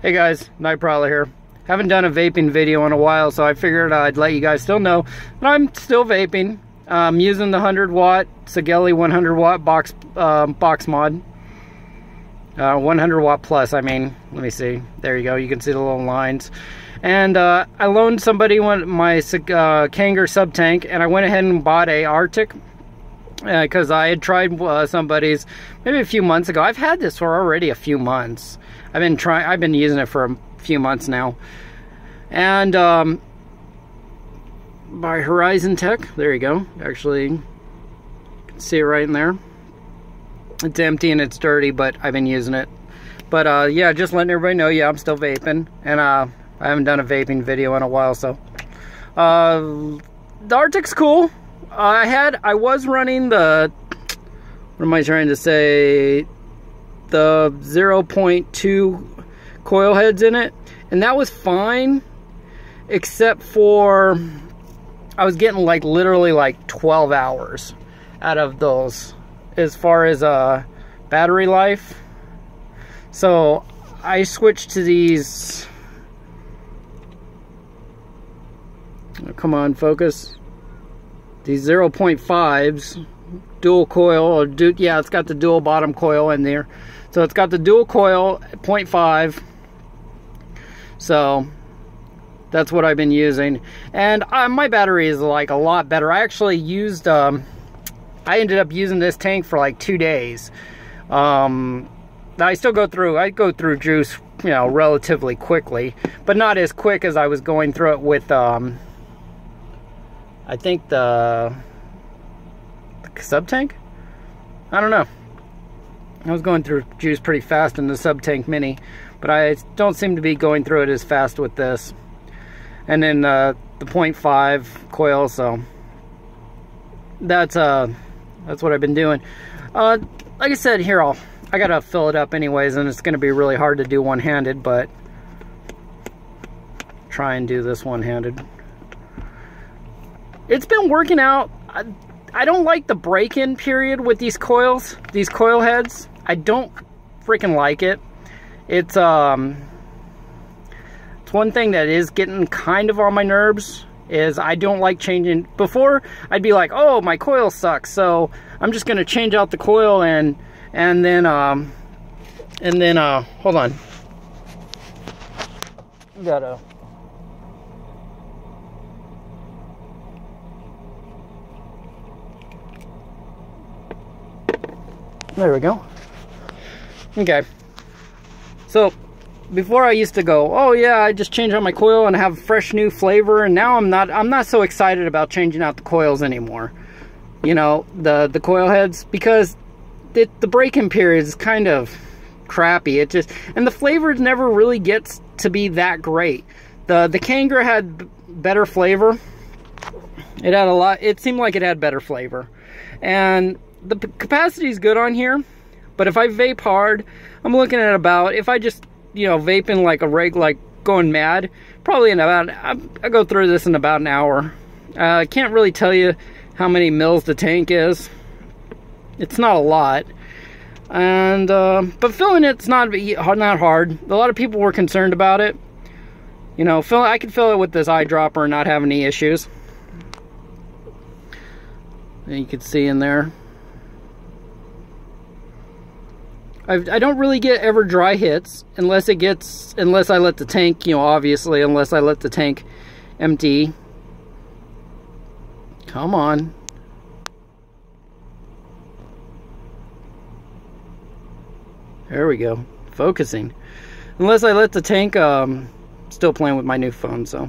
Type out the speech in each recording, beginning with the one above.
Hey guys, Night Prowler here. Haven't done a vaping video in a while, so I figured I'd let you guys still know that I'm still vaping. I'm using the 100 watt Sigelei 100 watt box mod. 100 watt plus, I mean. Let me see. There you go. You can see the little lines. And I loaned somebody my Kanger sub tank, and I went ahead and bought a Arctic because I had tried somebody's maybe a few months ago. I've had this for already a few months. I've been using it for a few months now. And by Horizon Tech, there you go. Actually, you can see it right in there. It's empty and it's dirty, but I've been using it. But yeah, just letting everybody know, yeah, I'm still vaping, and I haven't done a vaping video in a while, so the Arctic's cool. I was running the, what am I trying to say, the 0.2 coil heads in it, and that was fine, except for I was getting like literally like 12 hours out of those as far as battery life. So I switched to these, oh, come on, focus, these 0.5s dual coil, or yeah, it's got the dual bottom coil in there. So it's got the dual coil 0.5. So that's what I've been using, and my battery is like a lot better. I actually used I ended up using this tank for like 2 days. I go through juice, you know, relatively quickly, but not as quick as I was going through it with I think the sub tank. I don't know. I was going through juice pretty fast in the sub tank mini, but I don't seem to be going through it as fast with this. And then the 0.5 coil, so that's what I've been doing. Like I said, here I gotta fill it up anyways, and it's gonna be really hard to do one-handed, but try and do this one-handed. It's been working out. I don't like the break-in period with these coil heads. I don't freaking like it. It's one thing that is getting kind of on my nerves, is I don't like changing. Before, I'd be like, oh, my coil sucks, so I'm just gonna change out the coil and then hold on. There we go. Okay. So before I used to go, oh yeah, I just change out my coil and have fresh new flavor, and now I'm not so excited about changing out the coils anymore. You know, the coil heads, because the break-in period is kind of crappy. It just, and the flavor never really gets to be that great. The Kanger had better flavor. It had it seemed like it had better flavor. And the capacity is good on here, but if I vape hard, I'm looking at about, if I just, you know, vaping like a like going mad, probably in about, I go through this in about an hour. I can't really tell you how many mils the tank is. It's not a lot, and but filling it's not hard. A lot of people were concerned about it. You know, I could fill it with this eyedropper and not have any issues. And you can see in there, I don't really get ever dry hits unless I let the tank, you know, obviously, unless I let the tank empty. Come on. There we go. Focusing. Unless I let the tank, still playing with my new phone, so.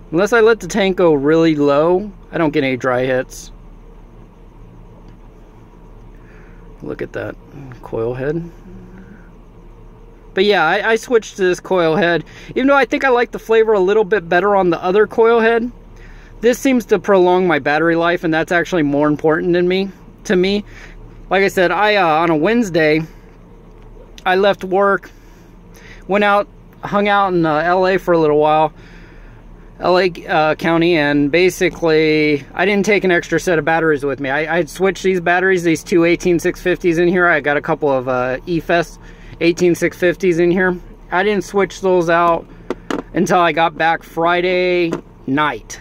Unless I let the tank go really low, I don't get any dry hits. Look at that coil head. But yeah, I switched to this coil head. Even though I think I like the flavor a little bit better on the other coil head, this seems to prolong my battery life, and that's actually more important to me. Like I said, on a Wednesday, I left work, went out, hung out in LA for a little while, LA County, and basically I didn't take an extra set of batteries with me. I switched these batteries, these two 18650s in here. I got a couple of 18650s in here. I didn't switch those out until I got back Friday night.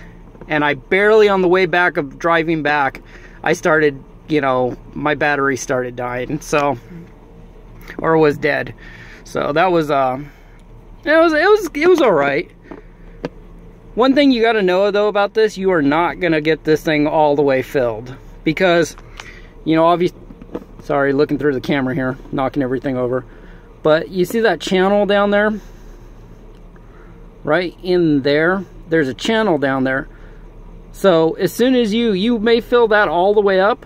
And I barely, on the way back of driving back, I started, you know, my battery started dying. So, or was dead. So that was, it was all right. One thing you got to know though about this, you are not going to get this thing all the way filled, because, you know, obviously, sorry, looking through the camera here, knocking everything over, but you see that channel down there? Right in there, there's a channel down there. So as soon as you may fill that all the way up,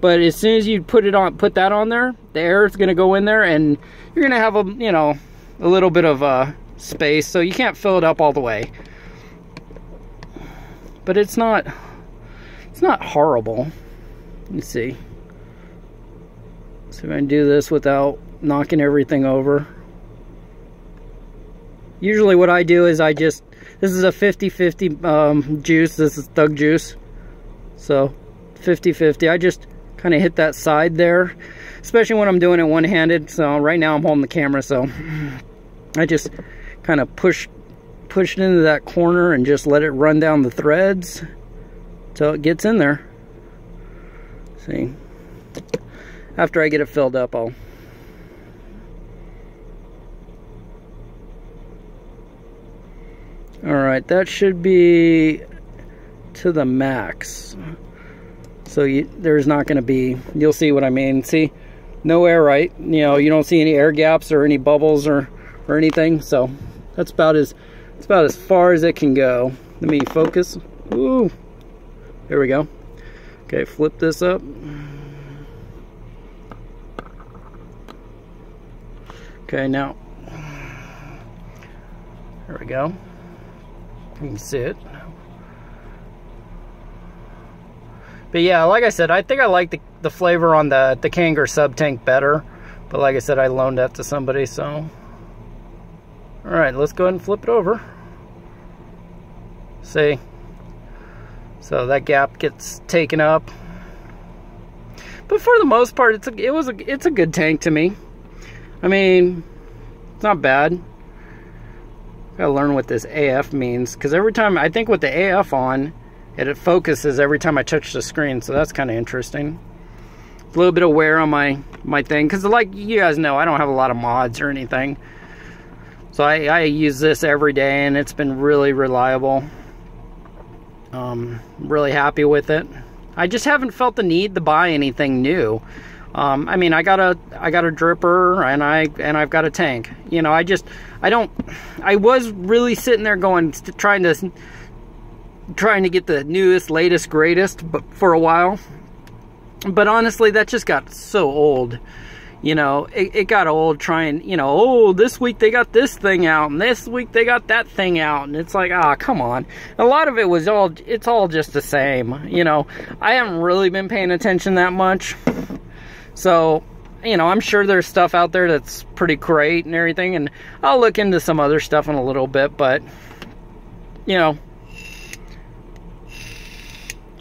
but as soon as you put that on there, the air is going to go in there, and you're going to have a, you know, a little bit of space, so you can't fill it up all the way. But it's not horrible. Let me see. So if I can do this without knocking everything over. Usually what I do is this is a 50-50 juice. This is Thug juice. So 50-50. I just kind of hit that side there, especially when I'm doing it one-handed. So right now I'm holding the camera, so I just kind of push it into that corner and just let it run down the threads till it gets in there. See, after I get it filled up, all right, that should be to the max. So there's not going to be, you'll see what I mean. See, no air, right? You know, you don't see any air gaps or any bubbles or anything. So that's about as far as it can go. Let me focus. Ooh, there we go. Okay, flip this up. Okay, now there we go. You can see it. But yeah, like I said, I think I like the flavor on the Kanger sub tank better. But like I said, I loaned that to somebody, so. Alright, let's go ahead and flip it over. See? So that gap gets taken up. But for the most part, it's a good tank to me. I mean, it's not bad. Gotta learn what this AF means, because every time I think with the AF on, it focuses every time I touch the screen, so that's kind of interesting. A little bit of wear on my thing, because like you guys know, I don't have a lot of mods or anything. So I use this every day, and it's been really reliable. Really happy with it. I just haven't felt the need to buy anything new. I mean, I got a dripper, and I've got a tank. You know, I was really sitting there going, trying to get the newest, latest, greatest, but for a while. But honestly, that just got so old. You know, it got old trying, you know, oh, this week they got this thing out, and this week they got that thing out, and it's like, ah, come on. A lot of it was it's all just the same. You know, I haven't really been paying attention that much. So, you know, I'm sure there's stuff out there that's pretty great and everything, and I'll look into some other stuff in a little bit, but, you know,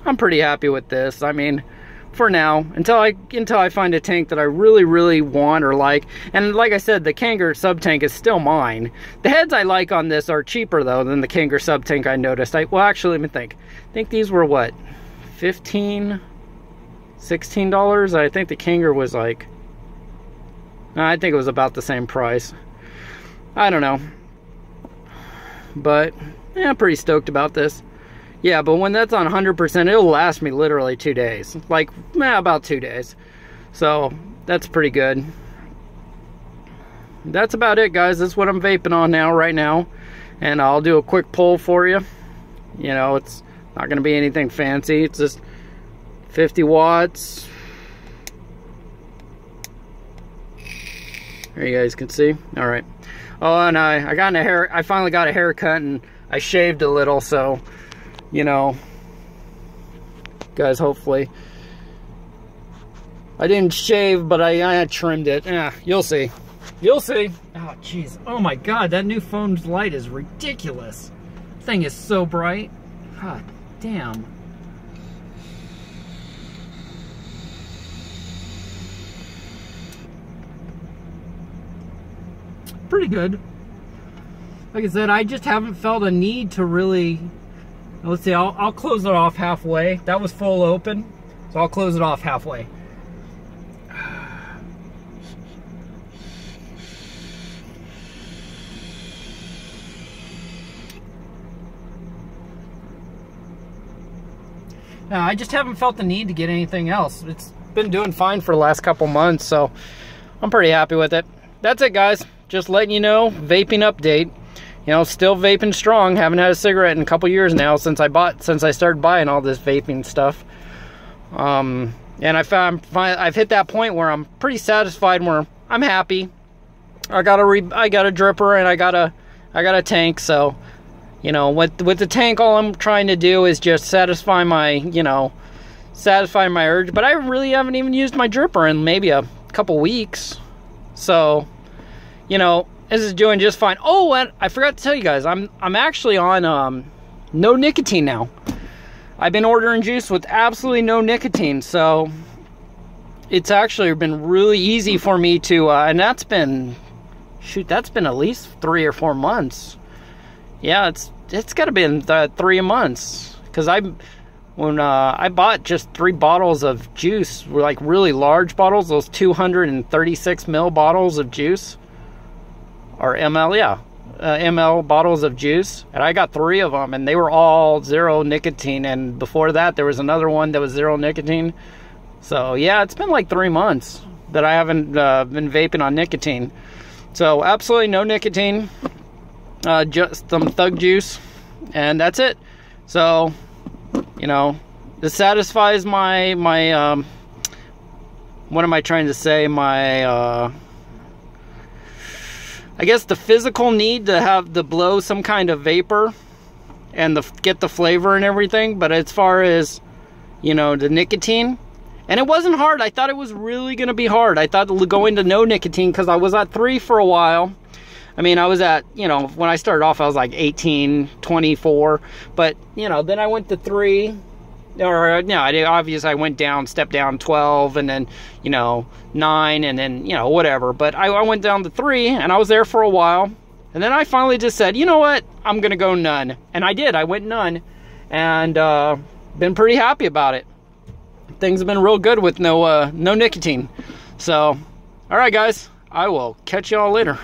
I'm pretty happy with this. I mean, for now, until I find a tank that I really, really want or like. And like I said, the Kanger sub tank is still mine. The heads I like on this are cheaper though than the Kanger sub tank, I noticed. Well, actually, let me think. I think these were what, $15, $16? I think the Kanger was like, I think it was about the same price. I don't know. But yeah, I'm pretty stoked about this. Yeah, but when that's on 100%, it'll last me literally 2 days. Like, about 2 days. So, that's pretty good. That's about it, guys. That's what I'm vaping on right now. And I'll do a quick poll for you. You know, it's not going to be anything fancy. It's just 50 watts. There you guys can see. Alright. Oh, and I finally got a haircut, and I shaved a little, so, you know, guys, hopefully. I didn't shave, but I trimmed it. Yeah, you'll see. You'll see. Oh, jeez. Oh, my God. That new phone's light is ridiculous. Thing is so bright. God damn. pretty good. Like I said, I just haven't felt a need to really, let's see, I'll close it off halfway. That was full open, so I'll close it off halfway. Now, I just haven't felt the need to get anything else. It's been doing fine for the last couple months, so I'm pretty happy with it. That's it, guys. Just letting you know, vaping update. You know, still vaping strong. Haven't had a cigarette in a couple years now since I started buying all this vaping stuff. And I've hit that point where I'm pretty satisfied, where I'm happy. I got a dripper and I got a tank, so you know, with the tank, all I'm trying to do is just satisfy my urge. But I really haven't even used my dripper in maybe a couple weeks. So, you know, this is doing just fine. Oh, and I forgot to tell you guys, I'm actually on no nicotine now. I've been ordering juice with absolutely no nicotine, so it's actually been really easy for me to, and that's been at least 3 or 4 months. Yeah, it's got to be in 3 months, because when I bought just 3 bottles of juice, like really large bottles, those 236 ml bottles of juice, or ml, yeah, ml bottles of juice, and I got 3 of them, and they were all 0 nicotine, and before that there was another one that was 0 nicotine. So yeah, it's been like 3 months that I haven't been vaping on nicotine. So absolutely no nicotine. Just some thug juice, and that's it. So, you know, this satisfies my what am I trying to say, my I guess the physical need to blow some kind of vapor and get the flavor and everything. But as far as, you know, the nicotine, and it wasn't hard. I thought it was really gonna be hard. I thought going to no nicotine, because I was at 3 for a while. I mean, I was at, you know, when I started off, I was like 18, 24. But, you know, then I went to 3. Or, no, obviously I went down, stepped down 12, and then, you know, 9, and then, you know, whatever. But I went down to 3, and I was there for a while. And then I finally just said, you know what? I'm going to go none. And I did. I went none. And been pretty happy about it. Things have been real good with no nicotine. So, all right, guys. I will catch y'all later.